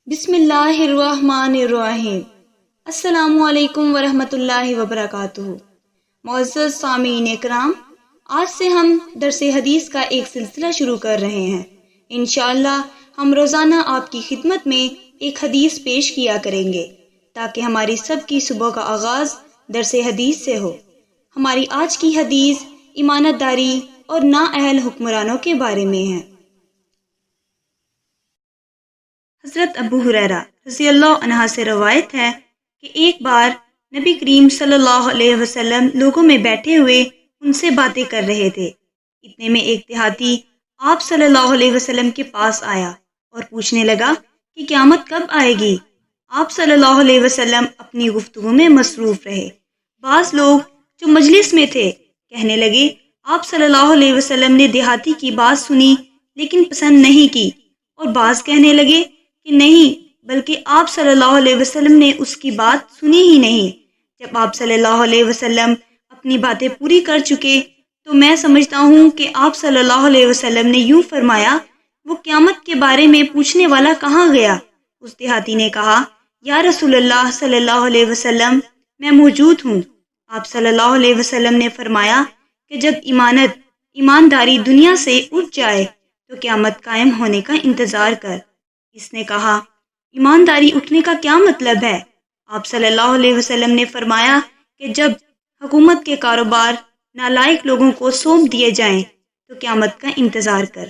بسم اللہ الرحمن الرحیم۔ السلام علیکم ورحمۃ اللہ وبرکاتہ۔ معزز سامعین اکرام، آج سے ہم درس حدیث کا ایک سلسلہ شروع کر رہے ہیں۔ انشاءاللہ ہم روزانہ آپ کی خدمت میں ایک حدیث پیش کیا کریں گے تاکہ ہماری سب کی صبح کا آغاز درس حدیث سے ہو۔ ہماری آج کی حدیث امانت داری اور نااہل حکمرانوں کے بارے میں ہے۔ حضرت ابو ہریرہ رضی اللہ عنہ سے روایت ہے کہ ایک بار نبی کریم صلی اللہ علیہ وسلم لوگوں میں بیٹھے ہوئے ان سے باتیں کر رہے تھے۔ اتنے میں ایک دیہاتی آپ صلی اللہ علیہ وسلم کے پاس آیا اور پوچھنے لگا کہ قیامت کب آئے گی؟ آپ صلی اللہ علیہ وسلم اپنی گفتگو میں مصروف رہے۔ بعض لوگ جو مجلس میں تھے کہنے لگے، آپ صلی اللہ علیہ وسلم نے دیہاتی کی بات سنی لیکن پسند نہیں کی، اور بعض کہنے لگے کہ نہیں، بلکہ آپ صلی اللہ علیہ وسلم نے اس کی بات سنی ہی نہیں۔ جب آپ صلی اللہ علیہ وسلم اپنی باتیں پوری کر چکے تو میں سمجھتا ہوں کہ آپ صلی اللہ علیہ وسلم نے یوں فرمایا، وہ قیامت کے بارے میں پوچھنے والا کہاں گیا؟ اس دیہاتی نے کہا، یا رسول اللہ صلی اللہ علیہ وسلم، میں موجود ہوں۔ آپ صلی اللہ علیہ وسلم نے فرمایا کہ جب ایمانداری دنیا سے اٹھ جائے تو قیامت قائم ہونے کا انتظار کر۔ اس نے کہا، ایمانداری اٹھنے کا کیا مطلب ہے؟ آپ صلی اللہ علیہ وسلم نے فرمایا کہ جب حکومت کے کاروبار نالائق لوگوں کو سونپ دیے جائیں تو قیامت کا انتظار کر۔